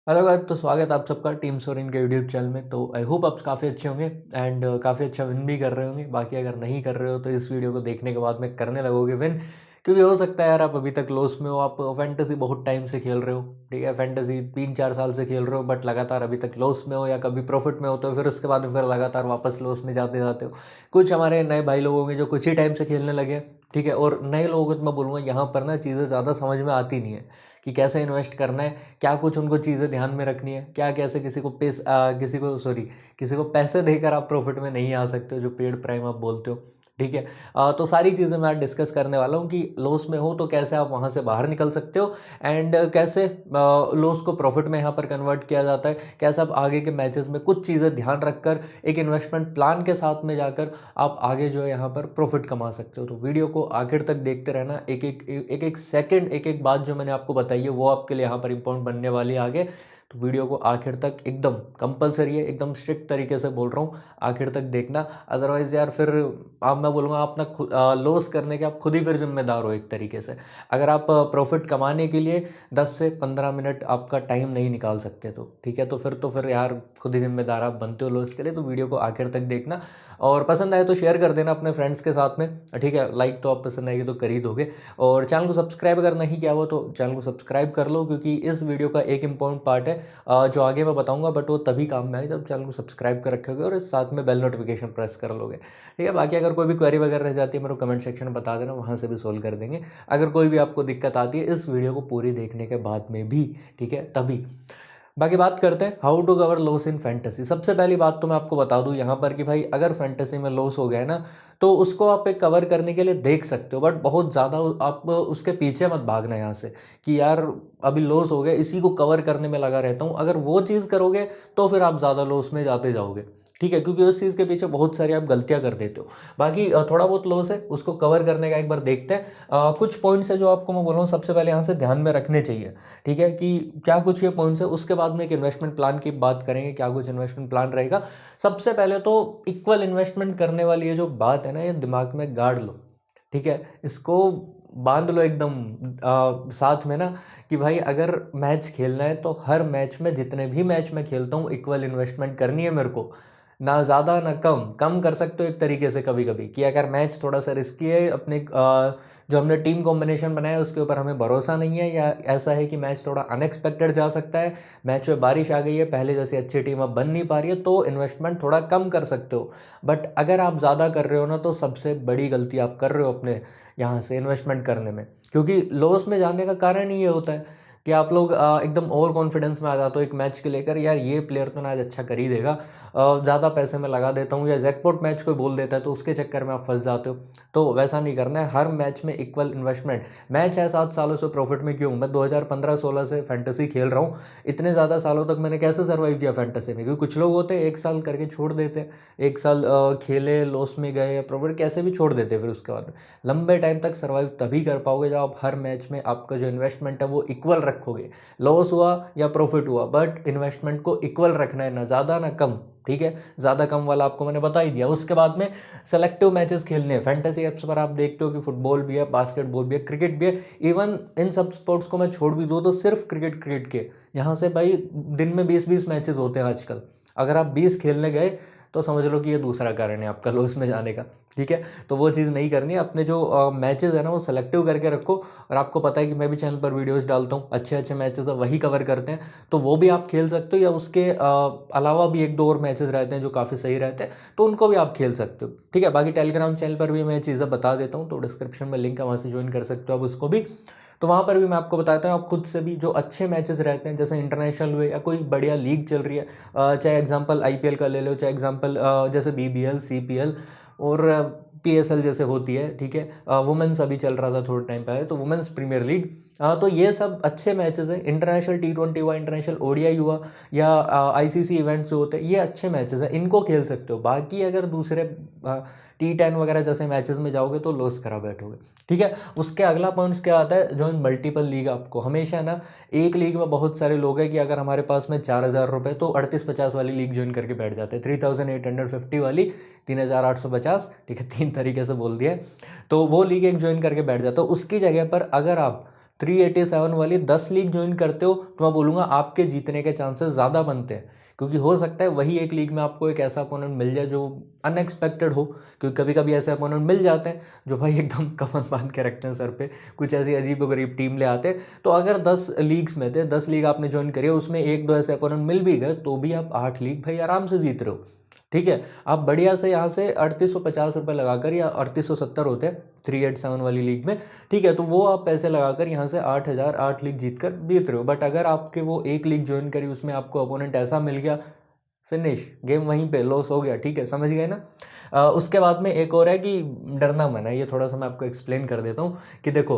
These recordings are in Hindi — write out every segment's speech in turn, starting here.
हेलो गाइस, तो स्वागत है आप सबका टीम सोरेन के यूट्यूब चैनल में। तो आई होप आप काफ़ी अच्छे होंगे एंड काफ़ी अच्छा विन भी कर रहे होंगे। बाकी अगर नहीं कर रहे हो तो इस वीडियो को देखने के बाद में करने लगोगे विन, क्योंकि हो सकता है यार आप अभी तक लॉस में हो। आप फैंटेसी बहुत टाइम से खेल रहे हो, ठीक है, फैंटेसी 3-4 साल से खेल रहे हो, बट लगातार अभी तक लॉस में हो या कभी प्रॉफिट में हो, तो फिर उसके बाद में फिर लगातार वापस लॉस में जाते जाते हो। कुछ हमारे नए भाई लोग होंगे जो कुछ ही टाइम से खेलने लगे हैं, ठीक है। और नए लोगों को तो मैं बोलूँगा यहाँ पर ना चीज़ें ज़्यादा समझ में आती नहीं है कि कैसे इन्वेस्ट करना है, क्या कुछ उनको चीज़ें ध्यान में रखनी है, क्या कैसे किसी को पैसे देकर आप प्रॉफिट में नहीं आ सकते हो, जो पेड प्राइम आप बोलते हो, ठीक है। तो सारी चीज़ें मैं आज डिस्कस करने वाला हूँ कि लॉस में हो तो कैसे आप वहाँ से बाहर निकल सकते हो एंड कैसे लॉस को प्रॉफिट में यहाँ पर कन्वर्ट किया जाता है, कैसे आप आगे के मैचेस में कुछ चीज़ें ध्यान रखकर एक इन्वेस्टमेंट प्लान के साथ में जाकर आप आगे जो है यहाँ पर प्रॉफिट कमा सकते हो। तो वीडियो को आखिर तक देखते रहना। एक एक सेकंड, एक एक बात जो मैंने आपको बताई है वो आपके लिए यहाँ पर इम्पोर्टेंट बनने वाली है आगे। तो वीडियो को आखिर तक एकदम कंपलसरी है, एकदम स्ट्रिक्ट तरीके से बोल रहा हूँ, आखिर तक देखना। अदरवाइज़ यार फिर आप, मैं बोलूँगा आप ना खुद लॉस करने के आप खुद ही फिर जिम्मेदार हो एक तरीके से। अगर आप प्रॉफिट कमाने के लिए 10 से 15 मिनट आपका टाइम नहीं निकाल सकते तो ठीक है, तो फिर यार खुद ही जिम्मेदार आप बनते हो लॉस के लिए। तो वीडियो को आखिर तक देखना और पसंद आए तो शेयर कर देना अपने फ्रेंड्स के साथ में, ठीक है। लाइक तो आप पसंद आएगी तो कर ही दोगे। और चैनल को सब्सक्राइब अगर नहीं किया हो तो चैनल को सब्सक्राइब कर लो, क्योंकि इस वीडियो का एक इंपॉर्टेंट पार्ट है जो आगे मैं बताऊंगा, बट वो तभी काम में आए जब चैनल को सब्सक्राइब कर रखोगे और साथ में बेल नोटिफिकेशन प्रेस कर लोगे, ठीक है। बाकी अगर कोई भी क्वेरी वगैरह रह जाती है मेरे को कमेंट सेक्शन में बता देना, वहाँ से भी सोल्व कर देंगे। अगर कोई भी आपको दिक्कत आती है इस वीडियो को पूरी देखने के बाद में भी, ठीक है, तभी। बाकी बात करते हैं how to cover loss in fantasy. सबसे पहली बात तो मैं आपको बता दूं यहाँ पर कि भाई अगर फैंटेसी में लॉस हो गया ना, तो उसको आप एक कवर करने के लिए देख सकते हो, बट बहुत ज़्यादा आप उसके पीछे मत भागना यहाँ से कि यार अभी लॉस हो गया इसी को कवर करने में लगा रहता हूँ। अगर वो चीज़ करोगे तो फिर आप ज़्यादा लॉस में जाते जाओगे, ठीक है, क्योंकि उस चीज़ के पीछे बहुत सारी आप गलतियाँ कर देते हो। बाकी थोड़ा बहुत लॉस है उसको कवर करने का एक बार देखते हैं। कुछ पॉइंट्स है जो आपको मैं बोल रहा हूँ सबसे पहले यहाँ से ध्यान में रखने चाहिए, ठीक है, कि क्या कुछ ये पॉइंट्स है। उसके बाद में एक इन्वेस्टमेंट प्लान की बात करेंगे, क्या कुछ इन्वेस्टमेंट प्लान रहेगा। सबसे पहले तो इक्वल इन्वेस्टमेंट करने वाली ये जो बात है ना, ये दिमाग में गाड़ लो, ठीक है, इसको बांध लो एकदम साथ में ना, कि भाई अगर मैच खेलना है तो हर मैच में, जितने भी मैच में खेलता हूँ, इक्वल इन्वेस्टमेंट करनी है मेरे को। ना ज़्यादा ना कम, कम कर सकते हो एक तरीके से कभी कभी, कि अगर मैच थोड़ा सा रिस्की है, अपने जो हमने टीम कॉम्बिनेशन बनाया है उसके ऊपर हमें भरोसा नहीं है, या ऐसा है कि मैच थोड़ा अनएक्सपेक्टेड जा सकता है, मैच में बारिश आ गई है, पहले जैसी अच्छी टीम अब बन नहीं पा रही है, तो इन्वेस्टमेंट थोड़ा कम कर सकते हो। बट अगर आप ज़्यादा कर रहे हो ना, तो सबसे बड़ी गलती आप कर रहे हो अपने यहाँ से इन्वेस्टमेंट करने में, क्योंकि लॉस में जाने का कारण ही ये होता है कि आप लोग एकदम ओवर कॉन्फिडेंस में आ जाते हो एक मैच के लेकर, यार ये प्लेयर तो ना आज अच्छा कर ही देगा, ज़्यादा पैसे में लगा देता हूँ, या जैकपॉट मैच कोई बोल देता है तो उसके चक्कर में आप फंस जाते हो। तो वैसा नहीं करना है, हर मैच में इक्वल इन्वेस्टमेंट। मैं 6-7 सालों से प्रॉफिट में क्यों, मैं 2015-16 से फैंटेसी खेल रहा हूँ। इतने ज़्यादा सालों तक मैंने कैसे सर्वाइव किया फैंटेसी में, क्योंकि कुछ लोग होते हैं 1 साल करके छोड़ देते, 1 साल खेले लॉस में गए या प्रॉफिट कैसे भी छोड़ देते, फिर उसके बाद लंबे टाइम तक सर्वाइव तभी कर पाओगे जब आप हर मैच में आपका जो इन्वेस्टमेंट है वो इक्वल रखोगे। लॉस हुआ या प्रॉफिट हुआ, बट इन्वेस्टमेंट को इक्वल रखना है, ना ज़्यादा ना कम, ठीक है। ज़्यादा कम वाला आपको मैंने बता ही दिया। उसके बाद में सेलेक्टिव मैचेस खेलने हैं। फैंटेसी एप्स पर आप देखते हो कि फुटबॉल भी है, बास्केटबॉल भी है, क्रिकेट भी है। इवन इन सब स्पोर्ट्स को मैं छोड़ भी दूँ तो सिर्फ क्रिकेट के यहाँ से भाई दिन में 20-20 मैचेस होते हैं आजकल। अगर आप 20 खेलने गए तो समझ लो कि ये दूसरा कारण है आपका लॉस में जाने का, ठीक है। तो वो चीज़ नहीं करनी है। अपने जो मैचेस है ना वो सेलेक्टिव करके रखो। और आपको पता है कि मैं भी चैनल पर वीडियोस डालता हूँ, अच्छे अच्छे मैचेस है वही कवर करते हैं, तो वो भी आप खेल सकते हो, या उसके अलावा भी 1-2 और मैचेस रहते हैं जो काफ़ी सही रहते हैं, तो उनको भी आप खेल सकते हो, ठीक है। बाकी टेलीग्राम चैनल पर भी मैं चीज़ें बता देता हूँ, तो डिस्क्रिप्शन में लिंक है, वहाँ से ज्वाइन कर सकते हो आप उसको भी। तो वहाँ पर भी मैं आपको बताता हूँ, आप खुद से भी जो अच्छे मैचेस रहते हैं, जैसे इंटरनेशनल हुए या कोई बढ़िया लीग चल रही है, चाहे एग्जांपल आईपीएल का ले लो, चाहे एग्जांपल जैसे बीबीएल, सीपीएल और पीएसएल जैसे होती है, ठीक है। वुमेन्स अभी चल रहा था थोड़े टाइम पहले, तो वुमेन्स प्रीमियर लीग, तो ये सब अच्छे मैचेस हैं। इंटरनेशनल टी20 हुआ, इंटरनेशनल ओडीआई हुआ, या आईसीसी इवेंट्स जो होते हैं, ये अच्छे मैचेस हैं, इनको खेल सकते हो। बाकी अगर दूसरे T10 वगैरह जैसे मैचेस में जाओगे तो लॉस करा बैठोगे, ठीक है। उसके अगला पॉइंट्स क्या आता है, जो इन मल्टीपल लीग। आपको हमेशा ना एक लीग में बहुत सारे लोग हैं कि अगर हमारे पास में 4,000 रुपये, तो 38-50 वाली लीग ज्वाइन करके बैठ जाते हैं, 3,850 वाली, 3,850, ठीक है, 3 तरीके से बोल दिया। तो वो लीग एक ज्वाइन करके बैठ जाता है। उसकी जगह पर अगर आप 387 वाली 10 लीग ज्वाइन करते हो तो मैं बोलूँगा आपके जीतने के चांसेस ज़्यादा बनते हैं, क्योंकि हो सकता है वही एक लीग में आपको एक ऐसा अपोनेंट मिल जाए जो अनएक्सपेक्टेड हो, क्योंकि कभी कभी ऐसे अपोनेंट मिल जाते हैं जो भाई एकदम कफन बांध के रखते हैं सर पे, कुछ ऐसी अजीब गरीब टीम ले आते हैं। तो अगर 10 लीग्स में थे, 10 लीग आपने ज्वाइन करी है, उसमें एक दो ऐसे अपोनेंट मिल भी गए तो भी आप 8 लीग भाई आराम से जीत रहे हो। ठीक है, आप बढ़िया से यहाँ से 3850 रुपये लगाकर, या 3870 होते हैं 387 वाली लीग में, ठीक है, तो वो आप पैसे लगाकर यहाँ से 8000 8 लीग जीत कर जीत रहे हो। बट अगर आपके वो एक लीग ज्वाइन करी, उसमें आपको अपोनेंट ऐसा मिल गया, फिनिश, गेम वहीं पे लॉस हो गया। ठीक है, समझ गए ना। उसके बाद में एक और है कि डरना मना है, ये थोड़ा सा मैं आपको एक्सप्लेन कर देता हूँ कि देखो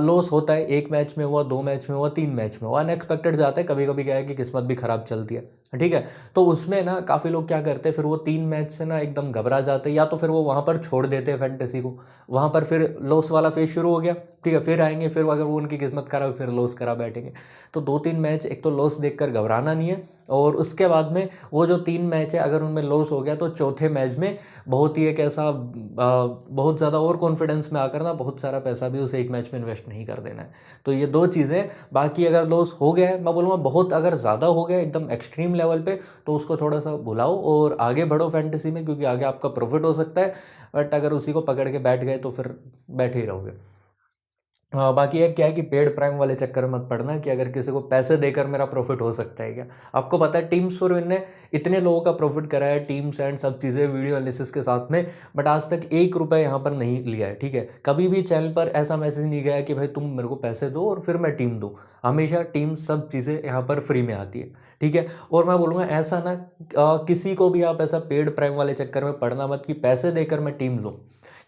लॉस होता है, एक मैच में हुआ, 2 मैच में हुआ, 3 मैच में हुआ, अनएक्सपेक्टेड जाता है, कभी कभी क्या है कि किस्मत भी खराब चलती है। ठीक है, तो उसमें ना काफ़ी लोग क्या करते हैं, फिर वो 3 मैच से ना एकदम घबरा जाते हैं, या तो फिर वो वहाँ पर छोड़ देते हैं फैंटेसी को, वहाँ पर फिर लॉस वाला फेज शुरू हो गया। ठीक है, फिर आएंगे, फिर अगर वो उनकी किस्मत खराब, फिर लॉस करा बैठेंगे। तो 2-3 मैच, एक तो लॉस देखकर घबराना नहीं है, और उसके बाद में वो जो 3 मैच है अगर उनमें लॉस हो गया तो चौथे मैच में बहुत ही एक ऐसा बहुत ज़्यादा और कॉन्फिडेंस में आकर ना बहुत सारा पैसा भी उसे एक मैच में इन्वेस्ट नहीं कर देना है। तो ये 2 चीज़ें। बाकी अगर लॉस हो गया है, मैं बोलूँगा बहुत अगर ज़्यादा हो गया एकदम एक्सट्रीम लेवल पे, तो उसको थोड़ा सा भुलाओ और आगे बढ़ो फैंटेसी में, क्योंकि आगे आपका प्रॉफिट हो सकता है। बट अगर उसी को पकड़ के बैठ गए तो फिर बैठे ही रहोगे। बाकी एक क्या है कि पेड प्राइम वाले चक्कर में मत पड़ना कि अगर किसी को पैसे देकर मेरा प्रॉफिट हो सकता है क्या। आपको पता है टीम्स फॉर विन ने इतने लोगों का प्रॉफिट करा है, टीम्स एंड सब चीज़ें वीडियो एनालिसिस के साथ में, बट आज तक 1 रुपये यहाँ पर नहीं लिया है। ठीक है, कभी भी चैनल पर ऐसा मैसेज नहीं गया कि भाई तुम मेरे को पैसे दो और फिर मैं टीम दूँ। हमेशा टीम सब चीज़ें यहाँ पर फ्री में आती है। ठीक है, और मैं बोलूँगा ऐसा ना किसी को भी आप ऐसा पेड प्राइम वाले चक्कर में पड़ना मत कि पैसे देकर मैं टीम लूँ,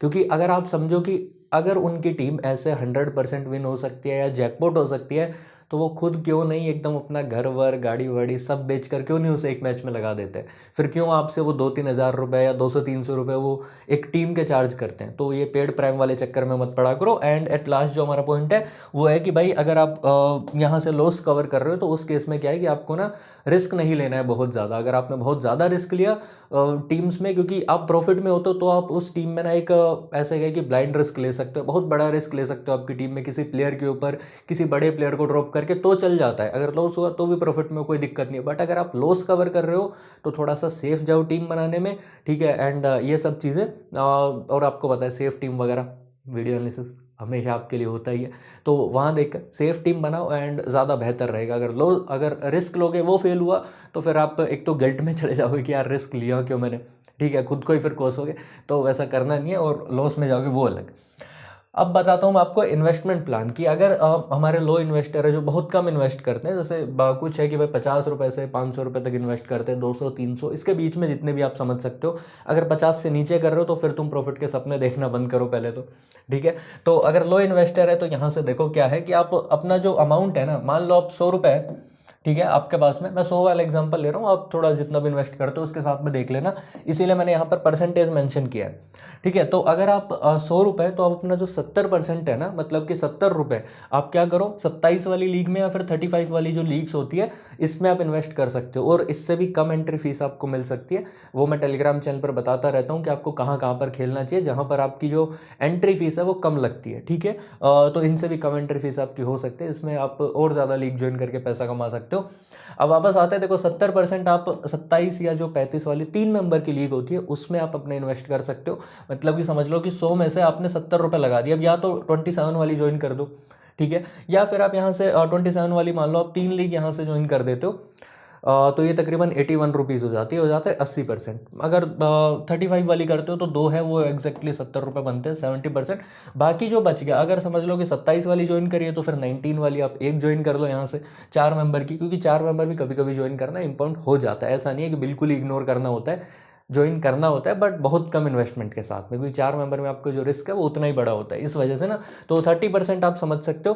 क्योंकि अगर आप समझो कि अगर उनकी टीम ऐसे 100% विन हो सकती है या जैकपॉट हो सकती है, तो वो खुद क्यों नहीं एकदम अपना घर वर गाड़ी वाड़ी सब बेच कर क्यों नहीं उसे एक मैच में लगा देते हैं। फिर क्यों आपसे वो 2-3 हज़ार रुपये या 200-300 रुपये वो एक टीम के चार्ज करते हैं। तो ये पेड प्राइम वाले चक्कर में मत पड़ा करो। एंड एट लास्ट जो हमारा पॉइंट है वो है कि भाई अगर आप यहाँ से लॉस कवर कर रहे हो तो उस केस में क्या है कि आपको ना रिस्क नहीं लेना है बहुत ज़्यादा। अगर आपने बहुत ज़्यादा रिस्क लिया टीम्स में, क्योंकि आप प्रॉफिट में होते हो, तो आप उस टीम में ना एक ऐसे है कि ब्लाइंड रिस्क ले सकते हो, बहुत बड़ा रिस्क ले सकते हो आपकी टीम में किसी प्लेयर के ऊपर, किसी बड़े प्लेयर को ड्रॉप करके, तो चल जाता है। अगर लॉस हुआ तो भी प्रॉफिट में कोई दिक्कत नहीं है। बट अगर आप लॉस कवर कर रहे हो तो थोड़ा सा सेफ जाओ टीम बनाने में। ठीक है, एंड ये सब चीज़ें और आपको पता है सेफ टीम वगैरह वीडियो एनालिसिस हमेशा आपके लिए होता ही है, तो वहाँ देखकर सेफ टीम बनाओ एंड ज़्यादा बेहतर रहेगा। अगर रिस्क लोगे वो फेल हुआ तो फिर आप एक तो गिल्ट में चले जाओगे कि यार रिस्क लिया क्यों मैंने। ठीक है, खुद को ही फिर कोसोगे, तो वैसा करना नहीं है, और लॉस में जाओगे वो अलग। अब बताता हूँ मैं आपको इन्वेस्टमेंट प्लान की। अगर हमारे लो इन्वेस्टर है जो बहुत कम इन्वेस्ट करते हैं, जैसे कुछ है कि भाई 50 रुपये से 500 रुपये तक इन्वेस्ट करते हैं, 200 300 इसके बीच में जितने भी आप समझ सकते हो। अगर 50 से नीचे कर रहे हो तो फिर तुम प्रॉफिट के सपने देखना बंद करो पहले तो। ठीक है, तो अगर लो इन्वेस्टर है तो यहाँ से देखो क्या है कि आप अपना जो अमाउंट है ना, मान लो आप 100 रुपये है, ठीक है, आपके पास में, मैं 100 वाला एग्जांपल ले रहा हूँ, आप थोड़ा जितना भी इन्वेस्ट करते हो उसके साथ में देख लेना, इसीलिए मैंने यहाँ पर परसेंटेज मेंशन किया है। ठीक है, तो अगर आप 100 रुपये, तो आप अपना जो 70% है ना, मतलब कि 70 रुपये आप क्या करो, 27 वाली लीग में या फिर 35 वाली जो लीग्स होती है इसमें आप इन्वेस्ट कर सकते हो, और इससे भी कम एंट्री फीस आपको मिल सकती है। वो मैं टेलीग्राम चैनल पर बताता रहता हूँ कि आपको कहाँ कहाँ पर खेलना चाहिए जहाँ पर आपकी जो एंट्री फीस है वो कम लगती है। ठीक है, तो इनसे भी कम एंट्री फीस आपकी हो सकती है, इसमें आप और ज़्यादा लीग ज्वाइन करके पैसा कमा सकते हो। अब वापस आते हैं, देखो 70% आप 27 या जो 35 वाली 3 मेंबर की लीग होती है उसमें आप अपने इन्वेस्ट कर सकते हो। मतलब कि समझ लो कि 100 में से आपने 70 रुपये लगा दिया। अब या तो 27 वाली ज्वाइन कर दो, ठीक है, या फिर आप यहाँ से 27 वाली मान लो आप 3 लीग यहाँ से ज्वाइन कर देते हो, तो ये तकरीबन 81 रुपीज़ हो जाता है 80%। अगर 35 वाली करते हो तो 2 है, वो एग्जैक्टली 70 रुपये बनते हैं, 70%। बाकी जो बच गया, अगर समझ लो कि 27 वाली ज्वाइन करिए तो फिर 19 वाली आप एक ज्वाइन कर लो यहाँ से 4 मेंबर की, क्योंकि 4 मेंबर भी कभी कभी ज्वाइन करना इंपॉर्टेंट हो जाता है। ऐसा नहीं है कि बिल्कुल ही इग्नोर करना होता है, ज्वाइन करना होता है, बट बहुत कम इन्वेस्टमेंट के साथ में, क्योंकि 4 मेंबर में आपको जो रिस्क है वो उतना ही बड़ा होता है, इस वजह से ना। तो 30% आप समझ सकते हो।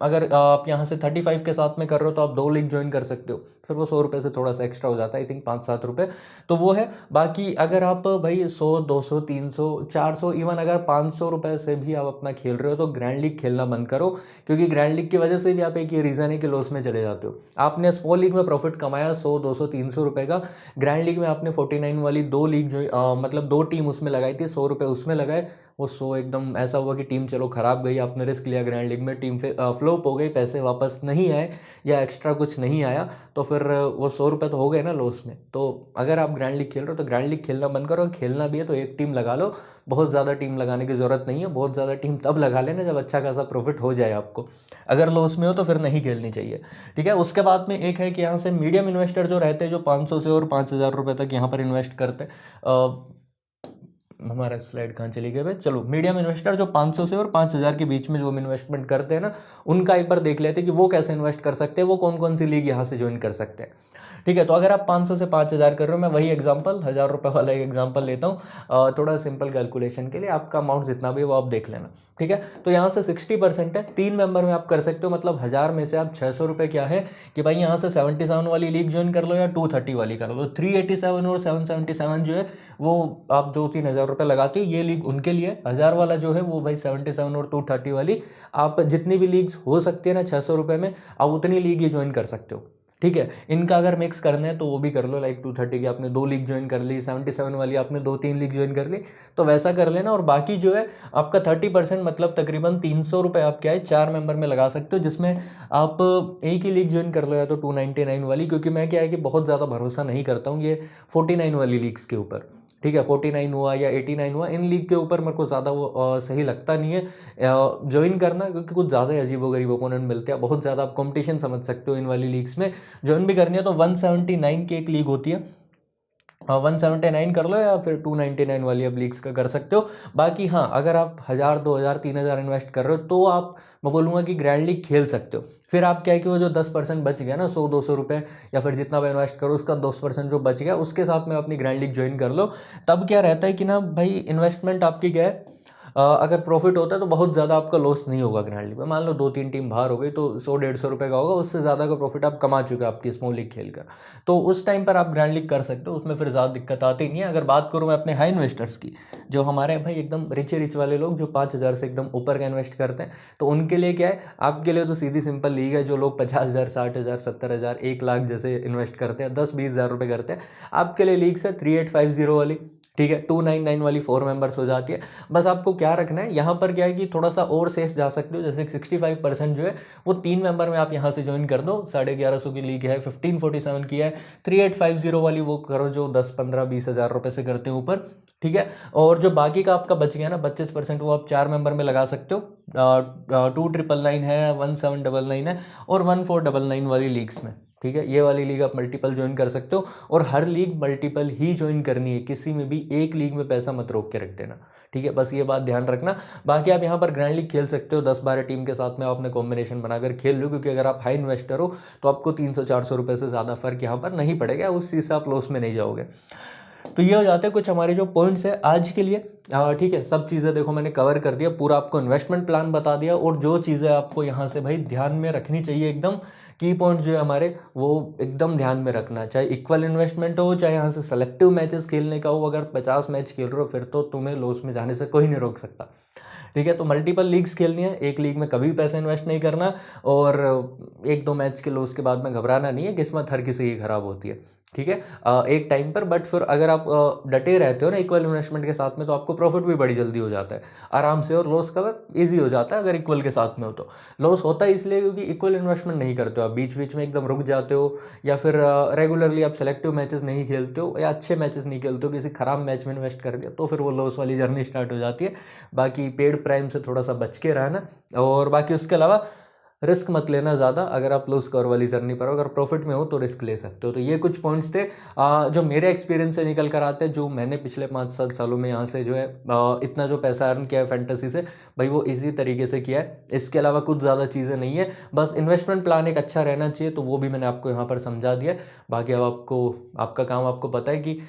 अगर आप यहाँ से 35 के साथ में कर रहे हो तो आप 2 लीग ज्वाइन कर सकते हो, फिर वो 100 रुपये से थोड़ा सा एक्स्ट्रा हो जाता है, आई थिंक 5-7 रुपये, तो वो है। बाकी अगर आप भाई 100 200 300 400 इवन अगर 500 रुपये से भी आप अपना खेल रहे हो तो ग्रैंड लीग खेलना बंद करो, क्योंकि ग्रैंड लीग की वजह से भी आप एक ये रीज़न है कि लॉस में चले जाते हो। आपने स्मॉल लीग में प्रॉफिट कमाया 100 200 300 रुपये का, ग्रैंड लीग में आपने 49 वाली 2 लीग जो मतलब 2 टीम उसमें लगाई थी, 100 रुपये उसमें लगाए, वो सो एकदम ऐसा हुआ कि टीम चलो ख़राब गई, आपने रिस्क लिया ग्रैंड लीग में, टीम फ्लॉप हो गई, पैसे वापस नहीं आए या एक्स्ट्रा कुछ नहीं आया, तो फिर वो 100 रुपये तो हो गए ना लॉस में। तो अगर आप ग्रैंड लीग खेल रहे हो तो ग्रैंड लीग खेलना बंद करो, खेलना भी है तो एक टीम लगा लो, बहुत ज़्यादा टीम लगाने की ज़रूरत नहीं है, बहुत ज़्यादा टीम तब लगा लेना जब अच्छा खासा प्रॉफिट हो जाए आपको। अगर लॉस में हो तो फिर नहीं खेलनी चाहिए, ठीक है। उसके बाद में एक है कि यहाँ से मीडियम इन्वेस्टर जो रहते हैं, जो 500 से और 5000 रुपये तक यहाँ पर इन्वेस्ट करते हैं, हमारा स्लाइड कहाँ चली गई भाई, चलो मीडियम इन्वेस्टर जो 500 से और 5000 के बीच में जो इन्वेस्टमेंट करते हैं ना, उनका एक बार देख लेते हैं कि वो कैसे इन्वेस्ट कर सकते हैं, वो कौन कौन सी लीग यहाँ से ज्वाइन कर सकते हैं, ठीक है। तो अगर आप 500 से 5000 कर रहे हो, मैं वही एग्जांपल 1000 रुपये वाला एक एग्जांपल लेता हूँ, थोड़ा सिंपल कैलकुलेशन के लिए, आपका अमाउंट जितना भी है वो आप देख लेना, ठीक है। तो यहाँ से 60% है, 3 मेंबर में आप कर सकते हो, मतलब 1000 में से आप 600 रुपये क्या है कि भाई यहाँ से 77 वाली लीग ज्वाइन कर लो या 230 वाली कर लो। 387 और 777 जो है वो आप 2-3 हज़ार रुपये लगाते हो, ये लीग उनके लिए। 1000 वाला जो है वो भाई 77 और 230 वाली, आप जितनी भी लीग्स हो सकती है ना 600 रुपये में, आप उतनी लीग ये ज्वाइन कर सकते हो, ठीक है। इनका अगर मिक्स करना है तो वो भी कर लो, लाइक 230 की आपने 2 लीग ज्वाइन कर ली, 77 वाली आपने 2-3 लीग ज्वाइन कर ली, तो वैसा कर लेना। और बाकी जो है आपका 30% मतलब तकरीबन 300 रुपये आप क्या है 4 मेंबर में लगा सकते हो, जिसमें आप एक ही लीग ज्वाइन कर लो या तो 299 वाली, क्योंकि मैं क्या है कि बहुत ज़्यादा भरोसा नहीं करता हूँ ये 49 वाली लीग्स के ऊपर, ठीक है। 49 हुआ या 89 हुआ, इन लीग के ऊपर मेरे को ज़्यादा वो सही लगता नहीं है ज्वाइन करना, क्योंकि कुछ ज़्यादा अजीब गरीब ओपोनेंट मिलते हैं, बहुत ज़्यादा आप कंपटीशन समझ सकते हो इन वाली लीग्स में। ज्वाइन भी करनी है तो 179 की एक लीग होती है, 179 कर लो, या फिर 299 वाली अब लीग्स का कर सकते हो। बाकी हाँ, अगर आप 1000 2000 3000 इन्वेस्ट कर रहे हो तो आप, मैं बोलूँगा कि ग्रैंड लीग खेल सकते हो। फिर आप क्या है कि वो जो 10% बच गया ना, 100-200 रुपये या फिर जितना भी इन्वेस्ट करो उसका 10% जो बच गया, उसके साथ में अपनी ग्रैंड लीग ज्वाइन कर लो। तब क्या रहता है कि ना भाई, इन्वेस्टमेंट आपकी क्या है, अगर प्रॉफिट होता है तो बहुत ज़्यादा आपका लॉस नहीं होगा ग्रैंड लीग में। मान लो 2-3 टीम बाहर हो गई तो 100-150 रुपये का होगा, उससे ज़्यादा का प्रॉफिट आप कमा चुके हो आपकी स्मॉल लीग खेल कर, तो उस टाइम पर आप ग्रैंड लीग कर सकते हो, उसमें फिर ज़्यादा दिक्कत आती नहीं है। अगर बात करूँ मैं अपने हाई इन्वेस्टर्स की, जो हमारे भाई एकदम रिच वाले लोग जो 5000 से एकदम ऊपर का इन्वेस्ट करते हैं, तो उनके लिए क्या है, आपके लिए तो सीधी सिंपल लीग है। जो लोग 50,000 60,000 70,000 1 लाख जैसे इन्वेस्ट करते हैं, 10-20 हज़ार रुपये करते हैं, आपके लिए लीग्स है 3850 वाली, ठीक है। 299 वाली 4 मेंबर्स हो जाती है। बस आपको क्या रखना है, यहाँ पर क्या है कि थोड़ा सा और सेफ जा सकते हो, जैसे 65% जो है वो 3 मेंबर में आप यहाँ से ज्वाइन कर दो। 1150 की लीग है, 1547 की है, 3850 वाली वो करो जो 10-15-20 हज़ार रुपये से करते हैं ऊपर, ठीक है। और जो बाकी का आपका बच गया ना 25%, वो आप 4 मेंबर में लगा सकते हो। 2999 है, 1799 है और 1499 वाली लीग्स में, ठीक है। ये वाली लीग आप मल्टीपल ज्वाइन कर सकते हो, और हर लीग मल्टीपल ही ज्वाइन करनी है, किसी में भी एक लीग में पैसा मत रोक के रख देना, ठीक है। बस ये बात ध्यान रखना। बाकी आप यहाँ पर ग्रैंड लीग खेल सकते हो, 10-12 टीम के साथ में आप अपने कॉम्बिनेशन बनाकर खेल लो, क्योंकि अगर आप हाई इन्वेस्टर हो तो आपको 300-400 रुपये से ज़्यादा फर्क यहाँ पर नहीं पड़ेगा, उस चीज़ से आप लॉस में नहीं जाओगे। तो ये हो जाते हैं कुछ हमारे जो पॉइंट्स है आज के लिए, ठीक है। सब चीज़ें देखो मैंने कवर कर दिया, पूरा आपको इन्वेस्टमेंट प्लान बता दिया, और जो चीज़ें आपको यहाँ से भाई ध्यान में रखनी चाहिए, एकदम की पॉइंट जो है हमारे, वो एकदम ध्यान में रखना। चाहे इक्वल इन्वेस्टमेंट हो, चाहे यहाँ से सेलेक्टिव मैचेस खेलने का हो, अगर 50 मैच खेल रहे हो फिर तो तुम्हें लॉस में जाने से कोई नहीं रोक सकता, ठीक है। तो मल्टीपल लीग्स खेलनी है, एक लीग में कभी पैसा इन्वेस्ट नहीं करना, और 1-2 मैच के लॉस के बाद में घबराना नहीं है, किस्मत हर किसी की खराब होती है, ठीक है, एक टाइम पर। बट फिर अगर आप डटे रहते हो ना इक्वल इन्वेस्टमेंट के साथ में, तो आपको प्रॉफिट भी बड़ी जल्दी हो जाता है आराम से, और लॉस कवर ईजी हो जाता है अगर इक्वल के साथ में हो तो। लॉस होता है इसलिए क्योंकि इक्वल इन्वेस्टमेंट नहीं करते हो आप, बीच बीच में एकदम रुक जाते हो, या फिर रेगुलरली आप सेलेक्टिव मैचेस नहीं खेलते हो, या अच्छे मैचेस नहीं खेलते हो, किसी खराब मैच में इन्वेस्ट कर दिया, तो फिर वो लॉस वाली जर्नी स्टार्ट हो जाती है। बाकी पेड प्राइम से थोड़ा सा बच के रहना, और बाकी उसके अलावा रिस्क मत लेना ज़्यादा। अगर आप लॉस कवर वाली जर्नी पर हो, अगर प्रॉफिट में हो तो रिस्क ले सकते हो। तो ये कुछ पॉइंट्स थे जो मेरे एक्सपीरियंस से निकल कर आते हैं, जो मैंने पिछले 5-7 सालों में यहाँ से जो है इतना जो पैसा अर्न किया है फैंटेसी से, भाई वो इजी तरीके से किया है। इसके अलावा कुछ ज़्यादा चीज़ें नहीं है, बस इन्वेस्टमेंट प्लान एक अच्छा रहना चाहिए, तो वो भी मैंने आपको यहाँ पर समझा दिया। बाकी अब आपका काम आपको पता है कि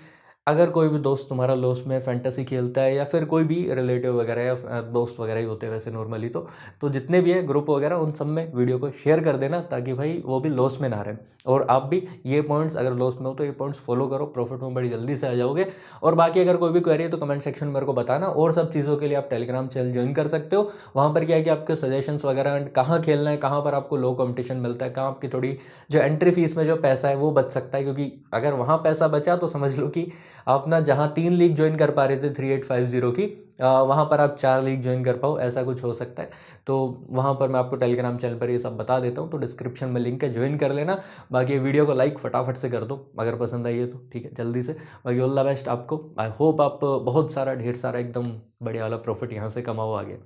अगर कोई भी दोस्त तुम्हारा लॉस में फैंटेसी खेलता है, या फिर कोई भी रिलेटिव वगैरह या दोस्त वगैरह ही होते हैं वैसे नॉर्मली, तो जितने भी है ग्रुप वगैरह, उन सब में वीडियो को शेयर कर देना, ताकि भाई वो भी लॉस में ना रहे, और आप भी ये पॉइंट्स अगर लॉस में हो तो ये पॉइंट्स फॉलो करो, प्रॉफिट में बड़ी जल्दी से आ जाओगे। और बाकी अगर कोई भी क्वेरी है तो कमेंट सेक्शन में मेरे को बताना, और सब चीज़ों के लिए आप टेलीग्राम चैनल ज्वाइन कर सकते हो। वहाँ पर क्या है कि आपके सजेशंस वगैरह, कहाँ खेलना है, कहाँ पर आपको लो कॉम्पिटिशन मिलता है, कहाँ आपकी थोड़ी जो एंट्री फीस में जो पैसा है वो बच सकता है, क्योंकि अगर वहाँ पैसा बचा तो समझ लो कि आप अपना जहाँ 3 लीग ज्वाइन कर पा रहे थे 3850 की, वहाँ पर आप 4 लीग ज्वाइन कर पाओ, ऐसा कुछ हो सकता है। तो वहाँ पर मैं आपको टेलीग्राम चैनल पर ये सब बता देता हूँ, तो डिस्क्रिप्शन में लिंक है, ज्वाइन कर लेना। बाकी वीडियो को लाइक फटाफट से कर दो अगर पसंद आई है तो, ठीक है, जल्दी से। बाकी ऑल द बेस्ट आपको। आई होप आप बहुत सारा ढेर सारा एकदम बढ़िया वाला प्रॉफिट यहाँ से कमाओ आगे।